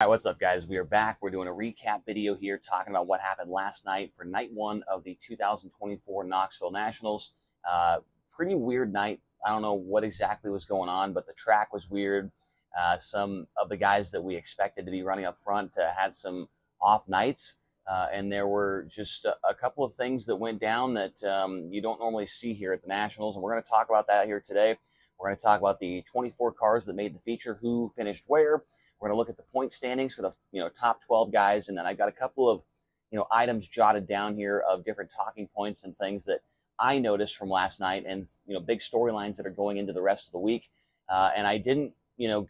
All right, what's up, guys? We are back. We're doing a recap video here talking about what happened last night for night one of the 2024 Knoxville Nationals. Pretty weird night. I don't know what exactly was going on, but the track was weird. Some of the guys that we expected to be running up front had some off nights, and there were just a couple of things that went down that you don't normally see here at the Nationals, and we're going to talk about that here today. We're going to talk about the 24 cars that made the feature, who finished where. We're going to look at the point standings for the top 12 guys, and then I've got a couple of items jotted down here of different talking points and things that I noticed from last night, and big storylines that are going into the rest of the week. And I didn't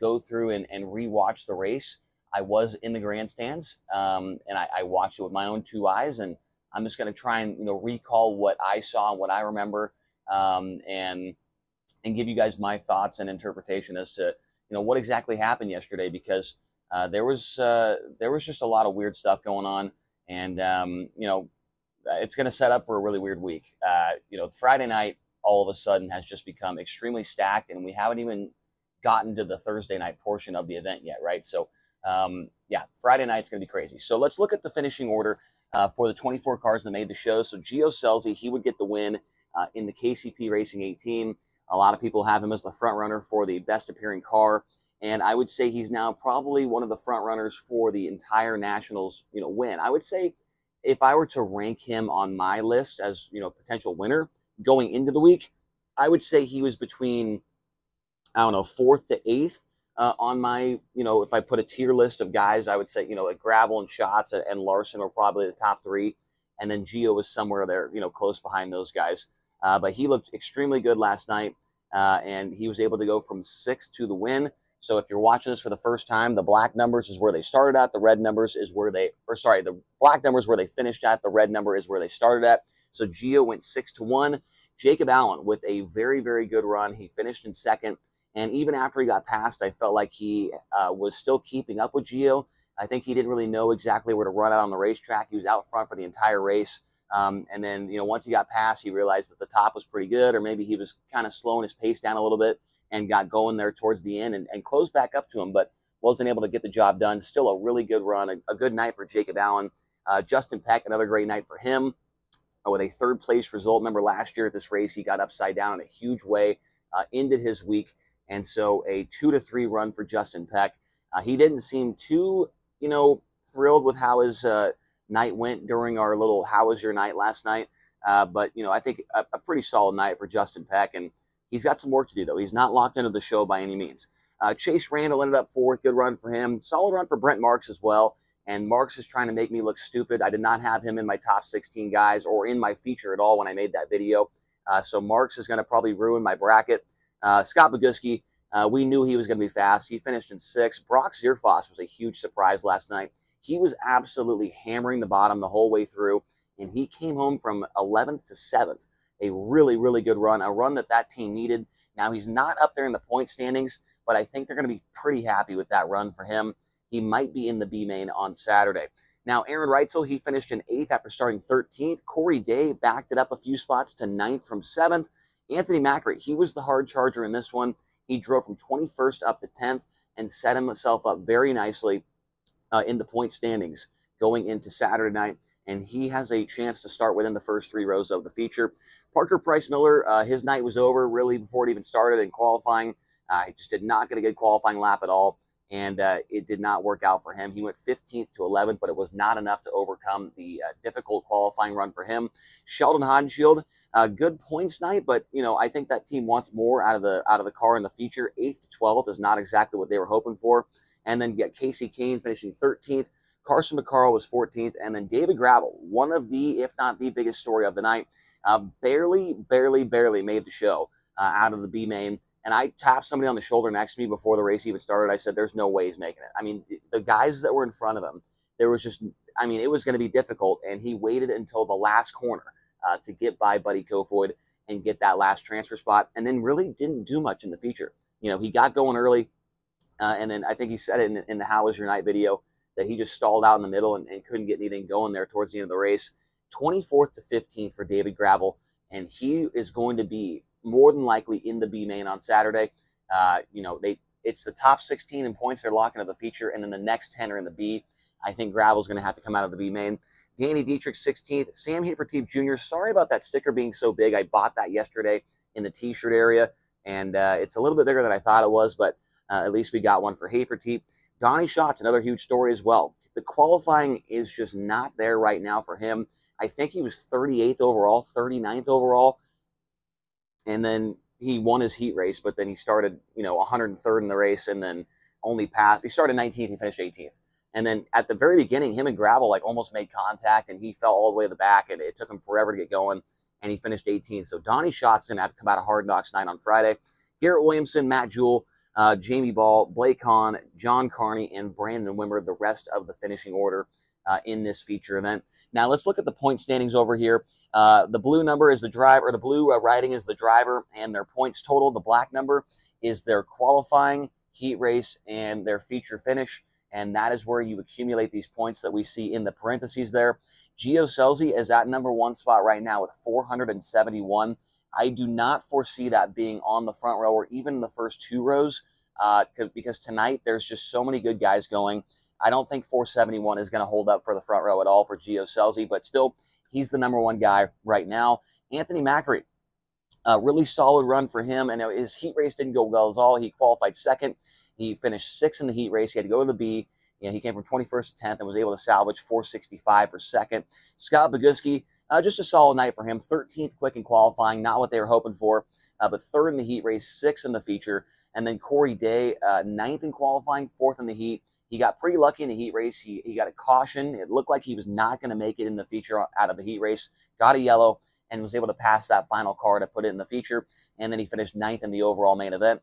go through and rewatch the race. I was in the grandstands, and I watched it with my own two eyes, and I'm just going to try and recall what I saw and what I remember, and give you guys my thoughts and interpretation as to what exactly happened yesterday, because there was just a lot of weird stuff going on, and it's going to set up for a really weird week. Friday night all of a sudden has just become extremely stacked, and we haven't even gotten to the Thursday night portion of the event yet, right? So yeah, Friday night's going to be crazy. So let's look at the finishing order for the 24 cars that made the show. So SCELZI, he would get the win in the KCP Racing 18. A lot of people have him as the front runner for the best appearing car, and I would say he's now probably one of the front runners for the entire Nationals, win. I would say if I were to rank him on my list as, potential winner going into the week, I would say he was between, I don't know, 4th to 8th on my, if I put a tier list of guys, I would say, like Gravel and Schatz and Larson were probably the top 3, and then Gio was somewhere there, close behind those guys. But he looked extremely good last night, and he was able to go from 6th to the win. So if you're watching this for the first time, the black numbers is where they started at. The red numbers is where they, the black numbers where they finished at. The red number is where they started at. So Gio went 6-1. Jacob Allen with a very, very good run. He finished in 2nd. And even after he got passed, I felt like he was still keeping up with Gio. I think he didn't really know exactly where to run out on the racetrack. He was out front for the entire race. And then, once he got past, he realized that the top was pretty good, or maybe he was kind of slowing his pace down a little bit and got going there towards the end and closed back up to him, but wasn't able to get the job done. Still a really good run, a good night for Jacob Allen. Justin Peck, another great night for him with a 3rd place result. Remember last year at this race, he got upside down in a huge way, ended his week. And so a 2-3 run for Justin Peck. He didn't seem too, thrilled with how his night went during our little "How was your night" last night. But I think a pretty solid night for Justin Peck, and he's got some work to do, though. He's not locked into the show by any means. Chase Randall ended up 4th. Good run for him. Solid run for Brent Marks as well. And Marks is trying to make me look stupid. I did not have him in my top 16 guys or in my feature at all when I made that video. So Marks is going to probably ruin my bracket. Scott Boguski, we knew he was going to be fast. He finished in 6th. Brock Zierfoss was a huge surprise last night. He was absolutely hammering the bottom the whole way through, and he came home from 11th to 7th. A really, really good run, a run that team needed. Now, he's not up there in the point standings, but I think they're going to be pretty happy with that run for him. He might be in the B main on Saturday. Now, Aaron Reitzel, he finished in 8th after starting 13th. Corey Day backed it up a few spots to 9th from 7th. Anthony Macri, he was the hard charger in this one. He drove from 21st up to 10th and set himself up very nicely in the point standings going into Saturday night, and he has a chance to start within the first 3 rows of the feature. Parker Price Miller, his night was over really before it even started in qualifying. He just did not get a good qualifying lap at all, and it did not work out for him. He went 15th to 11th, but it was not enough to overcome the difficult qualifying run for him. Sheldon Hodenshield, good points night, but I think that team wants more out of the car in the feature. 8th to 12th is not exactly what they were hoping for. And then you got Casey Kane finishing 13th. Carson McCarl was 14th. And then David Gravel, one of the, if not the biggest story of the night, barely made the show out of the B main. And I tapped somebody on the shoulder next to me before the race even started. I said, there's no way he's making it. I mean, the guys that were in front of him, there was just, I mean, it was going to be difficult. And he waited until the last corner to get by Buddy Kofoid and get that last transfer spot, and then really didn't do much in the feature. He got going early. And then I think he said it in the "How Was Your Night" video that he just stalled out in the middle and couldn't get anything going there towards the end of the race. 24th to 15th for David Gravel, and he is going to be more than likely in the B main on Saturday. it's the top 16 in points they're locking into the feature, and then the next 10 are in the B. I think Gravel's going to have to come out of the B main. Danny Dietrich, 16th. Sam Hafertepe Jr., sorry about that sticker being so big. I bought that yesterday in the T-shirt area, and it's a little bit bigger than I thought it was, but at least we got one for Hafertepe. Donnie Schatz, another huge story as well. The qualifying is just not there right now for him. I think he was 38th overall, 39th overall, and then he won his heat race, but then he started, 103rd in the race, and then only passed. He started 19th, he finished 18th. And then at the very beginning, him and Gravel almost made contact, and he fell all the way to the back, and it took him forever to get going, and he finished 18th. So Donnie Schatz is going to have to come out of Hard Knocks 9 on Friday. Garrett Williamson, Matt Jewell, Jamie Ball, Blake Hahn, John Carney, and Brandon Wimmer, the rest of the finishing order in this feature event. Now let's look at the point standings over here. The blue number is the driver, or the blue writing is the driver and their points total. The black number is their qualifying, heat race, and their feature finish. And that is where you accumulate these points that we see in the parentheses there. Gio SCELZI is at #1 spot right now with 471. I do not foresee that being on the front row or even in the first 2 rows because tonight there's just so many good guys going. I don't think 471 is going to hold up for the front row at all for Gio SCELZI, but still, he's the #1 guy right now. Anthony Macri, really solid run for him, and his heat race didn't go well at all. He qualified 2nd. He finished 6th in the heat race. He had to go to the B. He came from 21st to 10th and was able to salvage 465 for 2nd. Scott Boguski, just a solid night for him. 13th quick in qualifying, not what they were hoping for, but 3rd in the heat race, 6th in the feature. And then Corey Day, 9th in qualifying, 4th in the heat. He got pretty lucky in the heat race. He got a caution. It looked like he was not going to make it in the feature out of the heat race. Got a yellow and was able to pass that final car to put it in the feature. And then he finished 9th in the overall main event.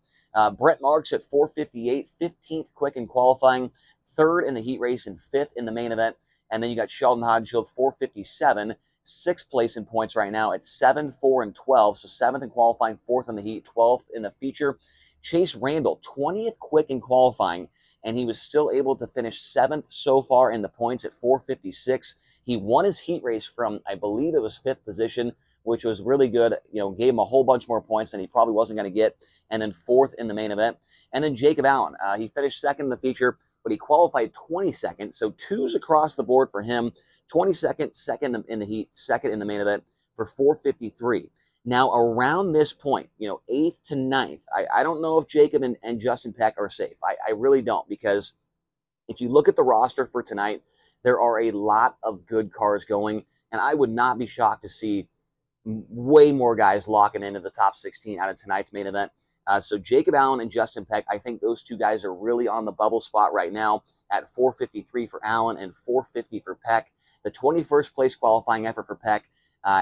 Brett Marks at 458, 15th quick in qualifying, 3rd in the heat race, and 5th in the main event. And then you got Sheldon Hodgeshield, 457, 6th place in points right now at 7, 4, and 12. So 7th in qualifying, 4th in the heat, 12th in the feature. Chase Randall, 20th quick in qualifying, and he was still able to finish 7th so far in the points at 456. He won his heat race from, I believe it was 5th position, which was really good. Gave him a whole bunch more points than he probably wasn't going to get. And then 4th in the main event. And then Jacob Allen, he finished 2nd in the feature, but he qualified 22nd. So 2s across the board for him. 22nd, 2nd in the heat, 2nd in the main event for 453. Now, around this point, 8th to 9th, I don't know if Jacob and Justin Peck are safe. I really don't, because if you look at the roster for tonight, there are a lot of good cars going, and I would not be shocked to see way more guys locking into the top 16 out of tonight's main event. So Jacob Allen and Justin Peck, I think those two guys are really on the bubble spot right now at 453 for Allen and 450 for Peck. The 21st place qualifying effort for Peck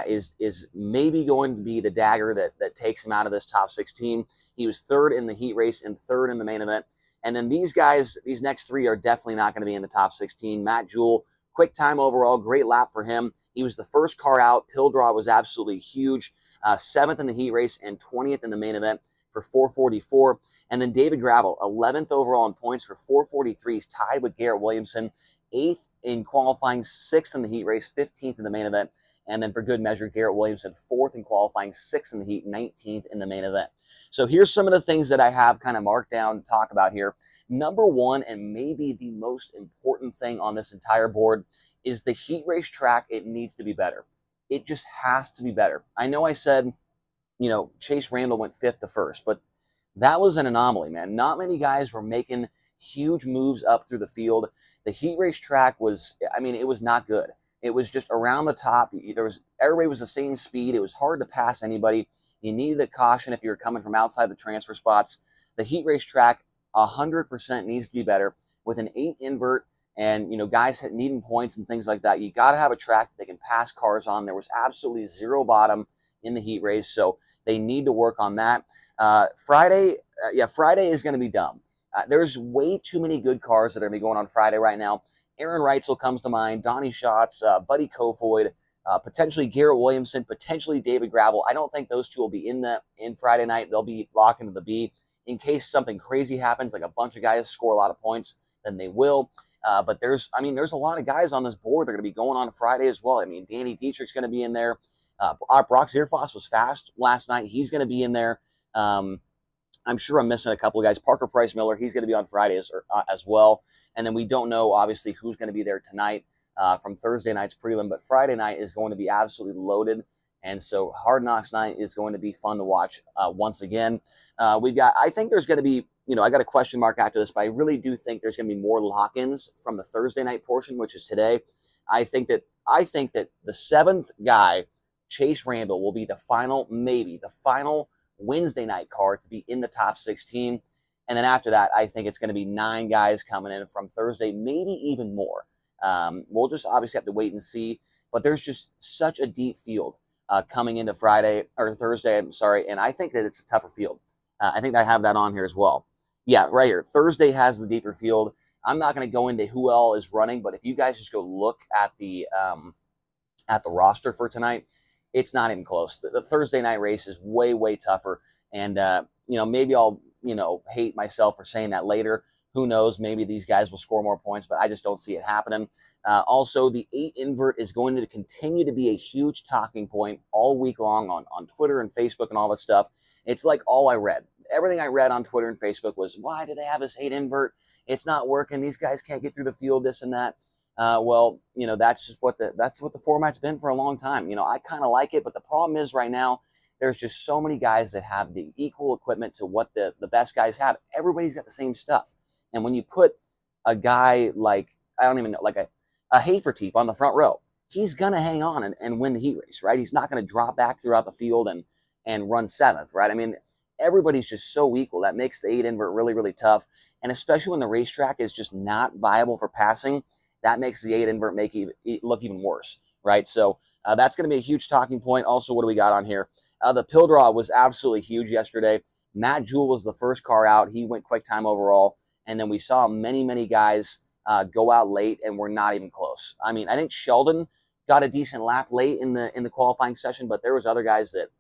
is maybe going to be the dagger that takes him out of this top 16. He was 3rd in the heat race and 3rd in the main event. And then these guys, these next 3 are definitely not going to be in the top 16. Matt Jewell, quick time overall, great lap for him. He was the first car out. Pill draw was absolutely huge. 7th in the heat race and 20th in the main event for 444. And then David Gravel, 11th overall in points for 443. He's tied with Garrett Williamson. 8th in qualifying, 6th in the heat race, 15th in the main event. And then for good measure, Garrett Williamson, 4th in qualifying, 6th in the heat, 19th in the main event. So here's some of the things that I have kind of marked down to talk about here. Number 1, and maybe the most important thing on this entire board, is the heat race track. It needs to be better. It just has to be better. I know I said, Chase Randall went 5th to 1st, but that was an anomaly, man. Not many guys were making huge moves up through the field. The heat race track was, it was not good. It was just around the top. Everybody was the same speed. It was hard to pass anybody. You needed a caution if you were coming from outside the transfer spots. The heat race track 100% needs to be better with an 8 invert and, guys needing points and things like that. You got to have a track that they can pass cars on. There was absolutely 0 bottom in the heat race, so they need to work on that. Friday is going to be dumb. There's way too many good cars that are going to be going on Friday right now. Aaron Reitzel comes to mind, Donnie Schatz, Buddy Kofoid, potentially Garrett Williamson, potentially David Gravel. I don't think those two will be in Friday night. They'll be locked into the B. In case something crazy happens, like a bunch of guys score a lot of points, then they will. But there's a lot of guys on this board that are going to be going on Friday as well. Danny Dietrich's going to be in there. Brock Zierfoss was fast last night. He's going to be in there. I'm sure I'm missing a couple of guys. Parker Price Miller, he's going to be on Friday as well. And then we don't know, obviously, who's going to be there tonight from Thursday night's prelim. But Friday night is going to be absolutely loaded. And so Hard Knocks night is going to be fun to watch once again. I think there's going to be, I got a question mark after this, but I really do think there's going to be more lock-ins from the Thursday night portion, which is today. I think that the seventh guy, Chase Randall, will be the final Wednesday night card to be in the top 16. And then after that, I think it's going to be 9 guys coming in from Thursday, maybe even more. We'll just obviously have to wait and see. But there's just such a deep field coming into Thursday, and I think that it's a tougher field. I think I have that on here as well. Yeah, right here. Thursday has the deeper field. I'm not going to go into who all is running, but if you guys just go look at the roster for tonight, it's not even close. The Thursday night race is way, way tougher. And, maybe I'll, hate myself for saying that later. Who knows? Maybe these guys will score more points, but I just don't see it happening. Also, the 8 invert is going to continue to be a huge talking point all week long on Twitter and Facebook and all this stuff. It's like all I read. Everything I read on Twitter and Facebook was, why do they have this 8 invert? It's not working. These guys can't get through the field, this and that. That's just what the format's been for a long time. I kind of like it, but the problem is right now, there's just so many guys that have the equal equipment to what the best guys have. Everybody's got the same stuff. And when you put a guy like, I don't even know, like a Haferteep on the front row, he's going to hang on and win the heat race, right? He's not going to drop back throughout the field and run 7th, right? I mean, everybody's just so equal. That makes the 8 invert really, really tough. And especially when the racetrack is just not viable for passing, that makes the 8 invert look even worse, right? So that's going to be a huge talking point. Also, what do we got on here? The pill draw was absolutely huge yesterday. Matt Jewell was the first car out. He went quick time overall. And then we saw many, many guys go out late and were not even close. I mean, I think Sheldon got a decent lap late in the qualifying session, but there was other guys that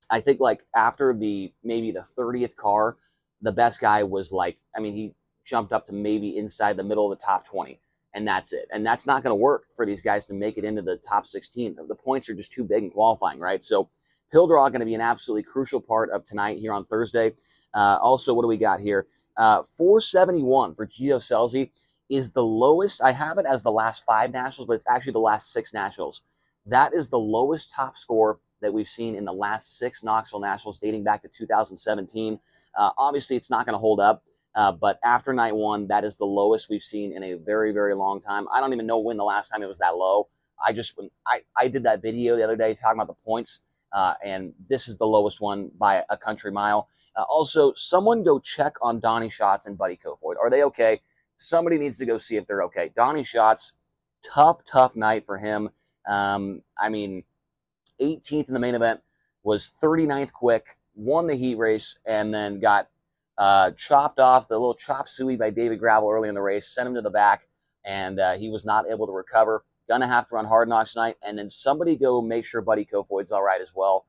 I think like after maybe the 30th car, the best guy was he jumped up to maybe inside the middle of the top 20. And that's it. And that's not going to work for these guys to make it into the top 16. The points are just too big in qualifying, right? So pill draw going to be an absolutely crucial part of tonight here on Thursday. Also, what do we got here? 471 for Gio SCELZI is the lowest. I have it as the last 5 nationals, but it's actually the last 6 nationals. That is the lowest top score that we've seen in the last 6 Knoxville nationals dating back to 2017. Obviously, it's not going to hold up. But after night 1, that is the lowest we've seen in a very, very long time. I don't even know when the last time it was that low. I did that video the other day talking about the points, and this is the lowest one by a country mile. Also, someone go check on Donnie Schatz and Buddy Kofoid. Are they okay? Somebody needs to go see if they're okay. Donnie Schatz, tough night for him. 18th in the main event, was 39th quick, won the heat race, and then got chopped off, the little chop suey by David Gravel early in the race, sent him to the back, and he was not able to recover. Gonna have to run Hard Knocks tonight, and then somebody go make sure Buddy Kofoid's all right as well.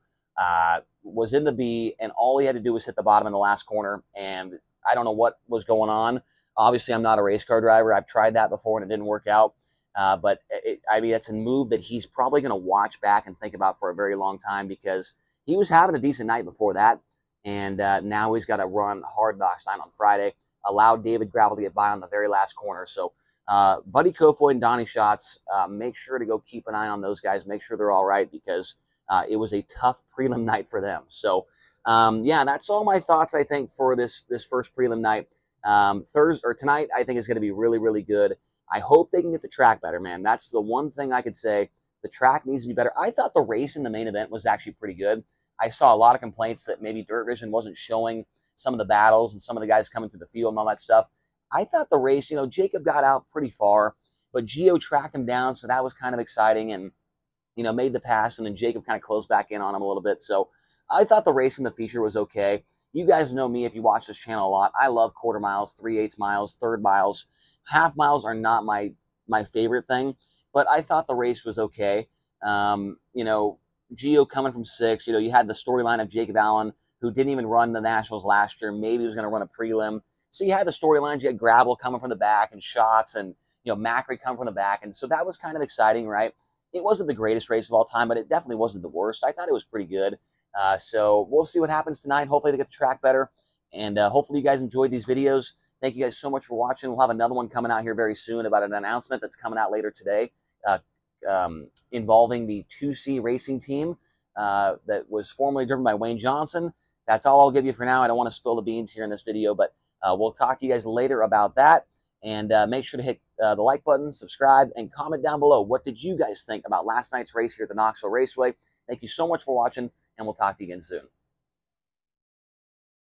Was in the B, and all he had to do was hit the bottom in the last corner, and I don't know what was going on. Obviously, I'm not a race car driver. I've tried that before, and it didn't work out. But it's a move that he's probably going to watch back and think about for a very long time, because he was having a decent night before that, and now he's got to run Hard Knocks night on Friday. Allowed David Gravel to get by on the very last corner. So Buddy Kofoid and Donnie Schatz, make sure to go keep an eye on those guys. Make sure they're all right, because it was a tough prelim night for them. So, that's all my thoughts, I think, for this first prelim night. Tonight, I think is going to be really, really good. I hope they can get the track better, man. That's the one thing I could say. The track needs to be better. I thought the race in the main event was actually pretty good. I saw a lot of complaints that maybe Dirt Vision wasn't showing some of the battles and some of the guys coming through the field and all that stuff. I thought the race, Jacob got out pretty far, but Gio tracked him down, so that was kind of exciting, and, made the pass, and then Jacob kind of closed back in on him a little bit. So I thought the race in the feature was okay. You guys know me if you watch this channel a lot. I love quarter miles, 3/8 miles, third miles. Half miles are not my favorite thing, but I thought the race was okay. Gio coming from 6, you had the storyline of Jacob Allen, who didn't even run the Nationals last year. Maybe he was going to run a prelim. So you had the storylines. You had Gravel coming from the back and Schatz, and, Macri coming from the back. And so that was kind of exciting, right? It wasn't the greatest race of all time, but it definitely wasn't the worst. I thought it was pretty good. So we'll see what happens tonight. Hopefully they get the track better. And hopefully you guys enjoyed these videos. Thank you guys so much for watching. We'll have another one coming out here very soon about an announcement that's coming out later today involving the 2C racing team that was formerly driven by Wayne Johnson. That's all I'll give you for now. I don't want to spill the beans here in this video, but we'll talk to you guys later about that. And make sure to hit the like button, subscribe, and comment down below. What did you guys think about last night's race here at the Knoxville Raceway? Thank you so much for watching, and we'll talk to you again soon.